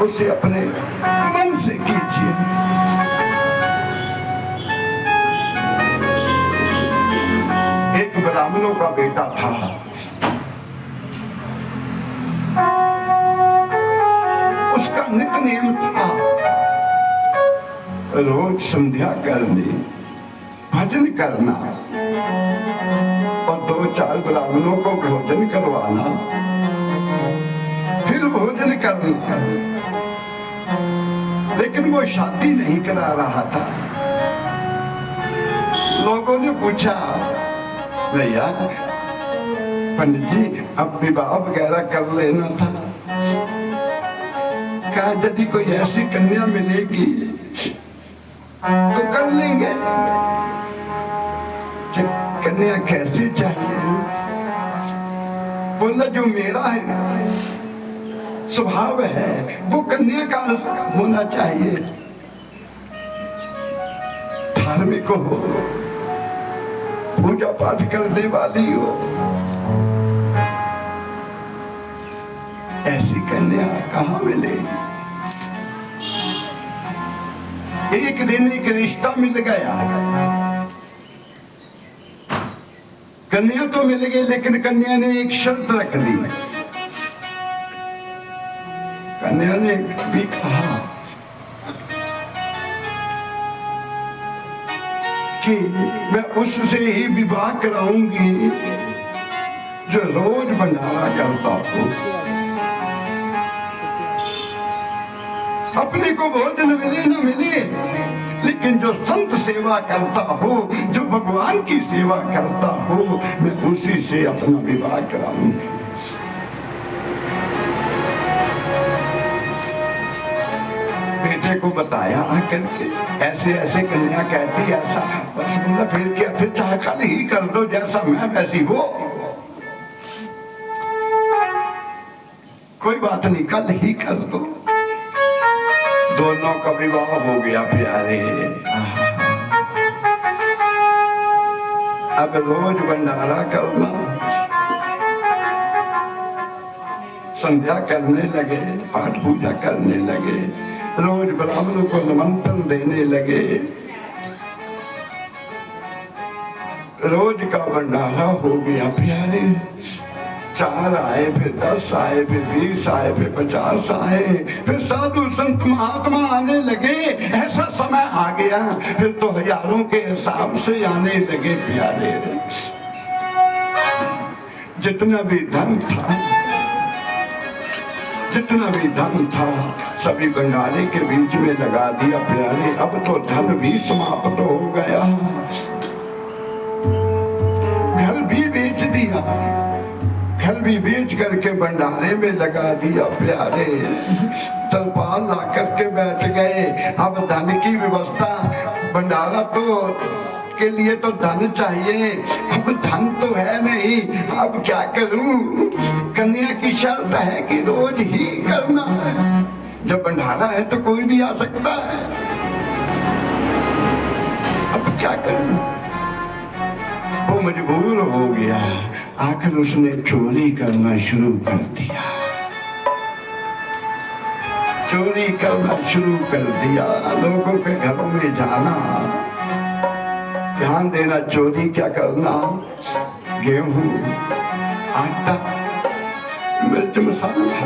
उसे अपने मन से कीजिए। एक ब्राह्मणों का बेटा था, उसका नित्यनेम था रोज संध्या करनी, भजन करना और 2-4 ब्राह्मणों को भोजन करवाना, फिर भोजन करना। लेकिन वो शादी नहीं करा रहा था। लोगों ने पूछा, भैया पंडित जी अब विवाह वगैरह कर लेना था। कहा यदि कोई ऐसी कन्या मिलेगी तो कर लेंगे। कन्या कैसी चाहिए? बोला जो मेरा है स्वभाव है वो कन्या का होना चाहिए, धार्मिक हो, पूजा पाठ करने वाली हो। ऐसी कन्या कहाँ मिलेगी? एक दिन एक रिश्ता मिल गया, कन्या तो मिल गई, लेकिन कन्या ने एक शर्त रख दी। कन्या ने भी कहा कि मैं उससे ही विवाह कराऊंगी जो रोज भंडारा करता हो, अपने को भोजन मिले न मिले, लेकिन जो संत सेवा करता हो, जो भगवान की सेवा करता हो, मैं उसी से अपना विवाह कराऊंगी। बेटे को बताया आकर के, ऐसे ऐसे कन्या कहती ऐसा। बस बोला फिर क्या, फिर चाहे कल ही कर दो, जैसा मैं वैसी वो। कोई बात नहीं, कल ही कर दो। दोनों का विवाह हो गया प्यारे। अब रोज भंडारा करना, संध्या करने लगे, पाठ पूजा करने लगे, रोज ब्राह्मणों को निमंत्रण देने लगे। रोज का भंडारा हो गया प्यारे। 4 आए, फिर 10 आए, फिर 20 आए, फिर 50 आए, फिर साधु संत महात्मा आने लगे। ऐसा समय आ गया फिर तो हजारों के हिसाब से आने लगे प्यारे। जितना भी धन था, जितना भी धन था सभी भंडारे के बीच में लगा दिया प्यारे। अब तो धन भी समाप्त हो गया, घर भी बेच दिया, घर भी बेच करके भंडारे में लगा दिया प्यारे। तरपाल ला करके बैठ गए। अब धन की व्यवस्था, भंडारा तो के लिए तो धन चाहिए, अब धन तो है नहीं, अब क्या करूं? कन्या की शर्त है कि रोज ही करना है। जब भंडारा है तो कोई भी आ सकता है, अब क्या करूं? वो मजबूर हो गया। आखिर उसने चोरी करना शुरू कर दिया, चोरी करना शुरू कर दिया। लोगों के घरों में जाना, ध्यान देना, चोरी क्या करना? गेहूं, आटा, मिर्च मसाला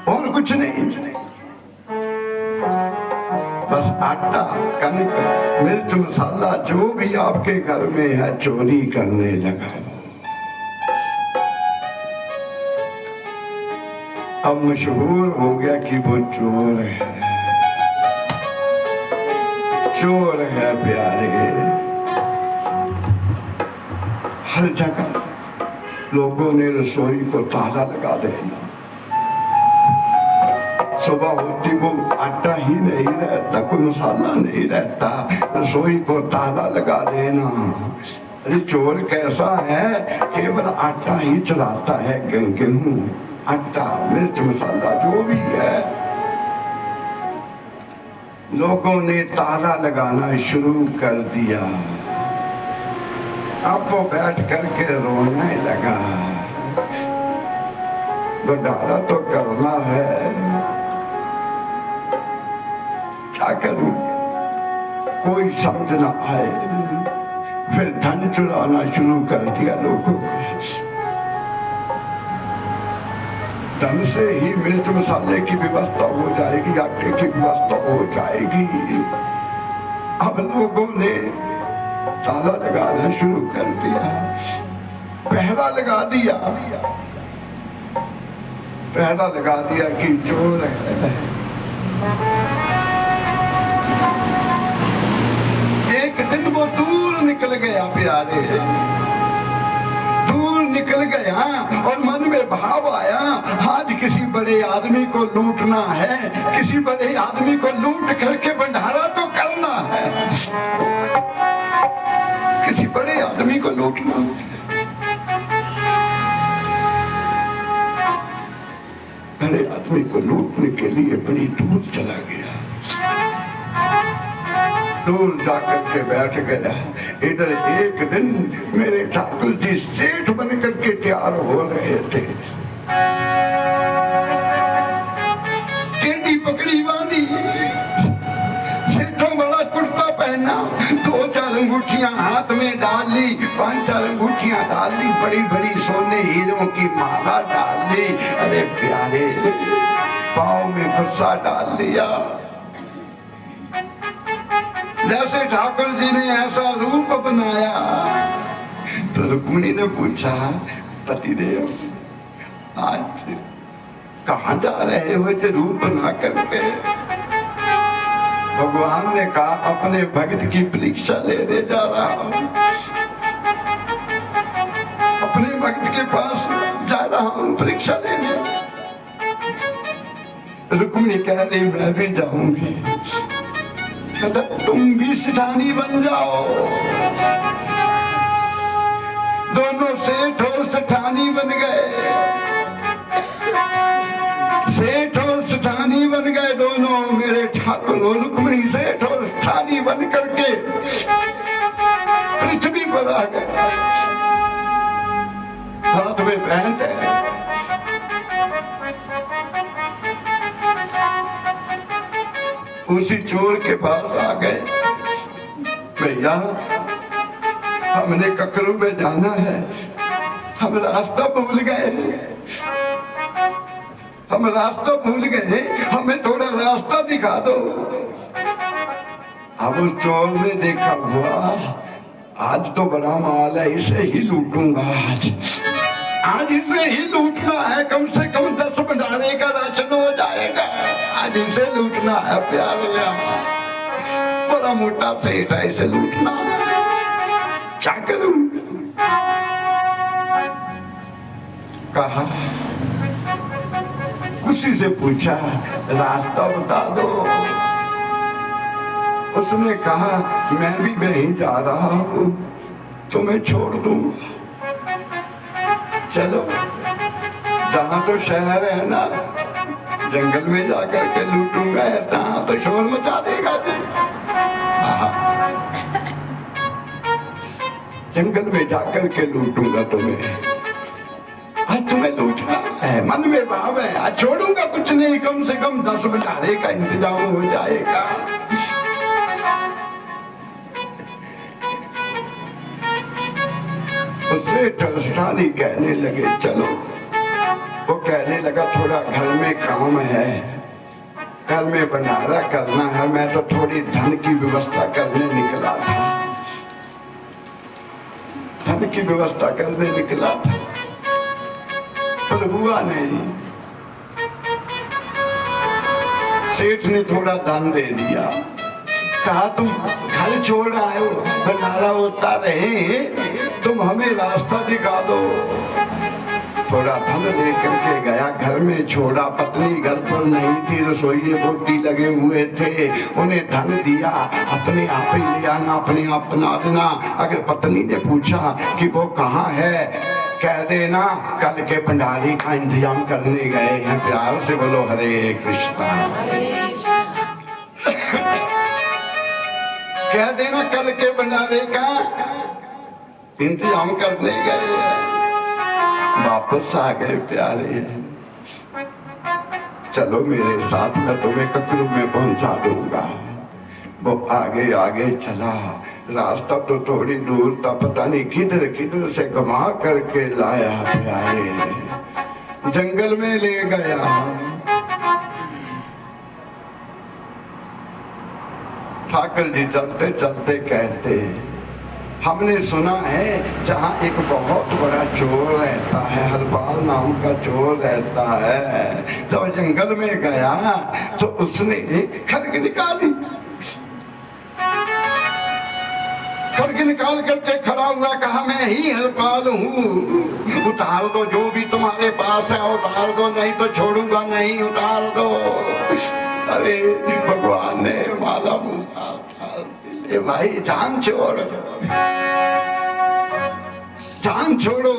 और कुछ नहीं, बस आटा, कनक, मिर्च मसाला जो भी आपके घर में है चोरी करने लगा। अब मशहूर हो गया कि वो चोर है, चोर है प्यारे। हर जगह लोगों ने रसोई को ताला लगा देना। सुबह होती को आटा ही नहीं रहता, कोई मसाला नहीं रहता, रसोई को ताला लगा देना। अरे चोर कैसा है, केवल आटा ही चुराता है, गेहूं, आटा, मिर्च मसाला जो भी है। लोगों ने ताला लगाना शुरू कर दिया। अब वो बैठ करके रोने लगा। भंडारा तो करना है, कोई समझ ना आए, फिर धन चुराना शुरू कर दिया लोगों को। धन से ही मिर्च मसाले की व्यवस्था हो जाएगी, आटे की व्यवस्था हो जाएगी। अब लोगों ने ताला लगाना शुरू कर दिया, पहरा लगा दिया, पहरा लगा दिया कि चोर है। एक दिन वो दूर निकल गया प्यारे, दूर निकल गया और मन में भाव आया आज किसी बड़े आदमी को लूटना है, किसी बड़े आदमी को लूट करके भंडारा तो करना है, किसी बड़े आदमी को लूटना। बड़े आदमी को लूटने के लिए बड़ी दूर चला गया, दूर जाकर के बैठ गया। इधर एक दिन मेरे ठाकुर जी सेठ बन करके तैयार हो रहे थे, टेढ़ी पकड़ी बांधी, सेठों वाला कुर्ता पहना, 2-4 अंगूठियां हाथ में डाल ली, 5-4 अंगूठियां डाल ली, बड़ी बड़ी सोने हीरों की माला डाल ली। अरे प्यारे पाँव में गुस्सा डाल दिया। जैसे ठाकुर जी ने ऐसा रूप बनाया तो रुक्मिणी ने पूछा, पतिदेव आज कहाँ जा रहे हो जो रूप बना करके? भगवान ने कहा अपने भक्त की परीक्षा लेने जा रहा हूं, अपने भक्त के पास जा रहा हूं परीक्षा लेने। रुक्मिणी कह रही मैं भी जाऊंगी। कहता तुम भी सेठानी बन जाओ। दोनों सेठ और सेठानी बन गए, सेठ और सेठानी बन गए दोनों। मेरे ठाकुर और रुक्मिणी सेठ और सेठानी बन करके पृथ्वी पर आ गए। हाथ में बैंड है, उसी चोर के पास आ गए। भैया हमने ककरू में जाना है, हम रास्ता भूल गए, हम रास्ता भूल गए, हमें थोड़ा रास्ता दिखा दो। अब उस चोर ने देखा हुआ आज तो बड़ा माल है, इसे ही लूटूंगा, आज इसे ही लूटना है, कम से कम 10 भंडारे का राशन हो जाएगा, आज इसे लूटना है प्यारे। बड़ा मोटा सेठ है, इसे लूटना, क्या करूं? कहा उसी से पूछा रास्ता बता दो। उसने कहा मैं भी वहीं जा रहा हूं, तुम्हें छोड़ दूंगा, चलो। जहां तो शहर है ना, जंगल में जाकर के लूटूंगा, तहां तो शोर मचा देगा जी। जंगल में जाकर के लूटूंगा तुम्हें, आज तुम्हें लूटना है, मन में भाव है, आज छोड़ूंगा कुछ नहीं, कम से कम 10 भंडारे का इंतजाम हो जाएगा। उससे टलस्टानी कहने लगे चलो। वो कहने लगा थोड़ा घर में काम है, घर में भंडारा करना है, मैं तो थोड़ी धन की व्यवस्था करने निकला था, धन की व्यवस्था करने निकला था, पर हुआ नहीं। सेठ ने थोड़ा धन दे दिया, कहा तुम घर छोड़ आए हो, भंडारा होता रहे, तुम हमें रास्ता दिखा दो। थोड़ा धन लेकर के गया, घर में छोड़ा, पत्नी घर पर नहीं थी, रसोई बोटी लगे हुए थे, उन्हें धन दिया, अपने आप ही ले आना, अपने आप बना देना। अगर पत्नी ने पूछा कि वो कहाँ है, कह देना कल के भंडारी का इंतजाम करने गए हैं। प्यार से बोलो हरे कृष्णा। कह देना कल के भंडारे का इंतजाम करने गए हैं। वापस आ गए प्यारे, चलो मेरे साथ, मैं तुम्हें ककरू में पहुंचा दूंगा। वो आगे आगे चला, रास्ता तो थोड़ी दूर था, पता नहीं किधर किधर से घुमा करके लाया प्यारे, जंगल में ले गया। ठाकुर जी चलते चलते कहते, हमने सुना है जहाँ एक बहुत बड़ा चोर रहता है, हरपाल नाम का चोर रहता है, जब जंगल में गया तो उसने खड्ग निकाली, खड्ग निकाल करके खड़ा हुआ, कहा मैं ही हरपाल हूँ, उतार दो जो भी तुम्हारे पास है, उतार दो नहीं तो छोड़ूंगा नहीं, उतार दो। अरे भगवान ने माला मुला उतार दी, भाई जान छोड़, जान छोड़ो,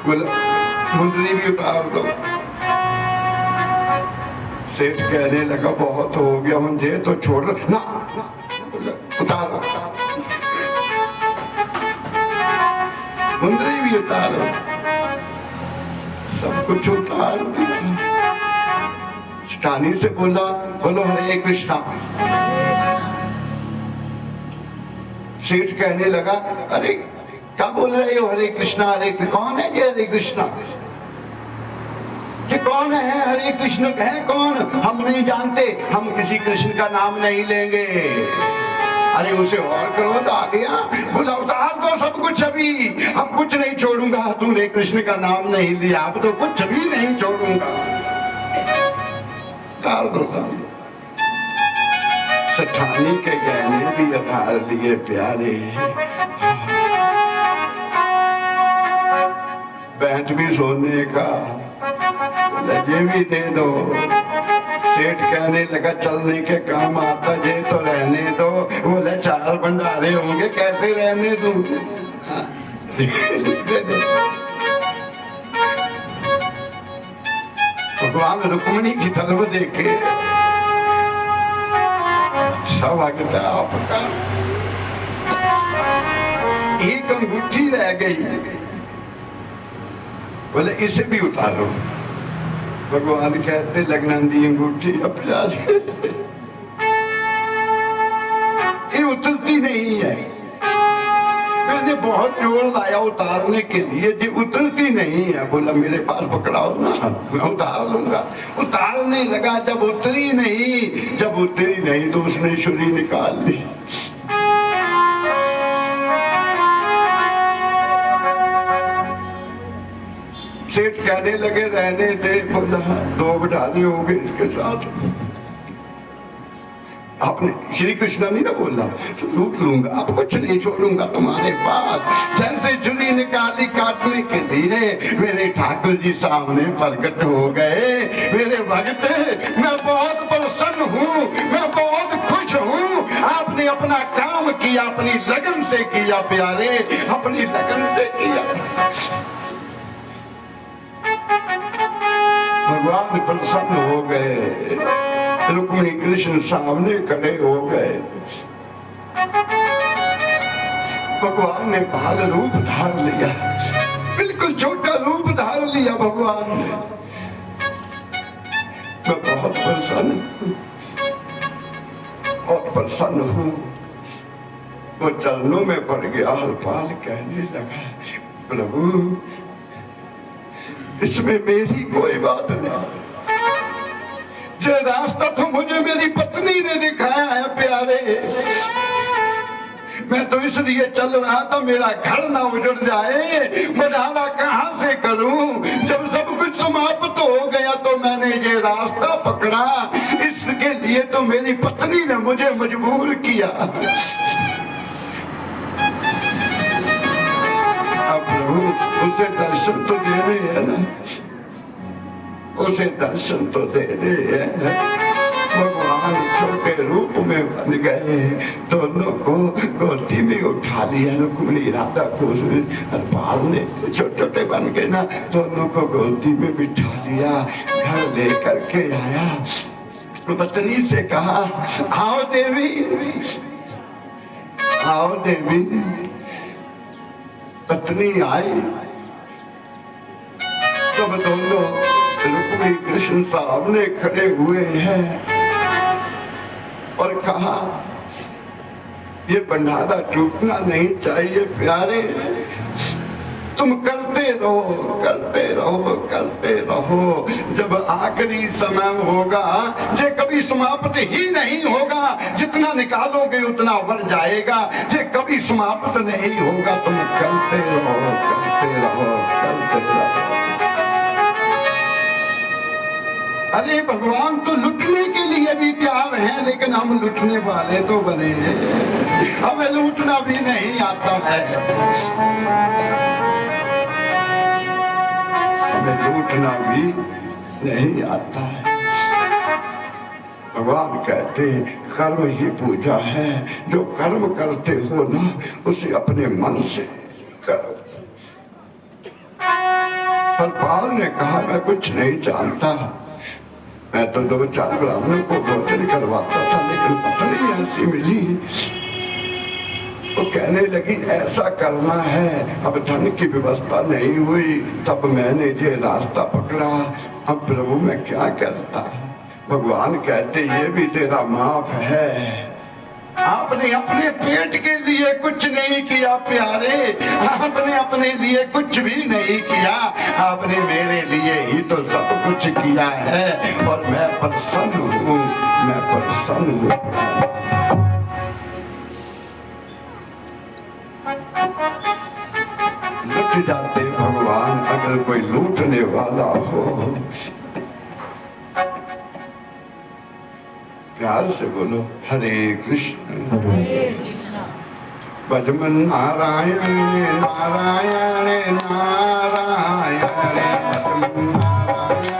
बोला मुंदरी भी उतार दो। सेठ कहने लगा बहुत हो गया, मुझे तो छोड़ ना, उतारो, मुंदरी भी उतारो, सब कुछ उतार दिया। स्टानी से बोला, बोलो हरे कृष्णा। सेठ कहने लगा, अरे क्या बोल रहे हो हरे कृष्णा हरे कृष्णा, कौन है ये हरे कृष्णा, कि कौन है हरे कृष्ण है कौन, हम नहीं जानते, हम किसी कृष्ण का नाम नहीं लेंगे। अरे उसे और करो तो आ गया, बोला उतार दो सब कुछ अभी, अब कुछ नहीं छोड़ूंगा, तूने कृष्ण का नाम नहीं लिया, अब तो कुछ भी नहीं छोड़ूंगा, उतार दो सब। सेठानी के गहने भी उतार लिए प्यारे, बैंड भी सोने का, लजे भी दे दो। सेठ कहने लगा चलने के काम आता जे तो रहने दो, बोले 4 भंडारे होंगे कैसे रहने दूं, दे दे। भगवान रुक्मिणी की तरफ देखे, अच्छा वक्त है आपका, एक अंगूठी रह गई, बोले इसे भी उतारो। भगवान कहते लग्नंदी अंगूठी अपना ये उतरती नहीं है, मैंने बहुत जोर लाया उतारने के लिए, जी उतरती नहीं है। बोला मेरे पास पकड़ाओ ना, मैं उतार लूंगा। उतारने लगा, जब उतरी नहीं तो उसने छुरी निकाल ली। सेठ कहने लगे रहने दे, बोला 2 भंडारे हो गए इसके साथ। आपने श्री कृष्ण नहीं ना बोला, लूट लूंगा, अब कुछ नहीं छोड़ूंगा तुम्हारे पास। जैसे छुरी निकाली काटने के लिए, मेरे ठाकुर जी सामने प्रकट हो गए। मेरे भक्त, मैं बहुत प्रसन्न हूँ, मैं बहुत खुश हूँ, आपने अपना काम किया, अपनी लगन से किया प्यारे, अपनी लगन से किया। भगवान प्रसन्न हो गए, रुक्मिणी कृष्ण सामने खड़े हो गए। भगवान ने बाल रूप धार लिया, बिल्कुल छोटा रूप धार लिया भगवान ने। मैं बहुत प्रसन्न हूँ और प्रसन्न हूँ। वो चरणों में पड़ गया, हरपाल कहने लगा प्रभु इसमें मेरी कोई बात नहीं, जो रास्ता तो मुझे मेरी पत्नी ने दिखाया है प्यारे, मैं तो इसलिए चल रहा था मेरा घर ना उजड़ जाए, बढ़ाना कहाँ से करूं। जब सब कुछ समाप्त हो गया तो मैंने ये रास्ता पकड़ा, इसके लिए तो मेरी पत्नी ने मुझे मजबूर किया। अब प्रभु उसे दर्शन तो देने है ना, उसे दर्शन तो देने हैं। भगवान छोटे रूप में बन गए, दोनों को गोदी में उठा लिया। रुक्मिणी राधा को हरपाल ने छोटे छोटे बन के ना दोनों को गोदी में बिठा लिया, घर लेकर के आया। पत्नी से कहा आओ देवी, आओ देवी। पत्नी आई, तब दोनों रुक्मिणी कृष्ण सामने खड़े हुए हैं। और कहा ये भंडारा टूटना नहीं चाहिए प्यारे, तुम करते रहो करते रहो करते रहो, जब आखिरी समय होगा जे कभी समाप्त ही नहीं होगा, जितना निकालोगे उतना बढ़ जाएगा, जे कभी समाप्त नहीं होगा, तुम करते रहो करते रहो करते रहो। अरे भगवान तो लुटने के लिए भी तैयार हैं, लेकिन हम लुटने वाले तो बने हैं, हमें लूटना भी नहीं आता है, हमें लूटना भी नहीं आता है। भगवान कहते कर्म ही पूजा है, जो कर्म करते हो ना उसे अपने मन से करो। हरपाल ने कहा मैं कुछ नहीं जानता, मैं तो 2-4 ब्राह्मणों को भोजन करवाता था, लेकिन पत्नी ऐसी मिली, वो कहने लगी ऐसा करना है, अब धन की व्यवस्था नहीं हुई, तब मैंने ये रास्ता पकड़ा, अब प्रभु मैं क्या करता। भगवान कहते ये भी तेरा माफ है, आपने अपने पेट के लिए कुछ नहीं किया प्यारे, आपने अपने लिए कुछ भी नहीं किया, आपने मेरे लिए ही तो सब कुछ किया है, और मैं प्रसन्न हूँ, मैं प्रसन्न हूँ। लुट जाते भगवान अगर कोई लूटने वाला हो। प्यार से बोलो हरे कृष्ण भजमन नारायण नारायण नारायण भजमन नारायण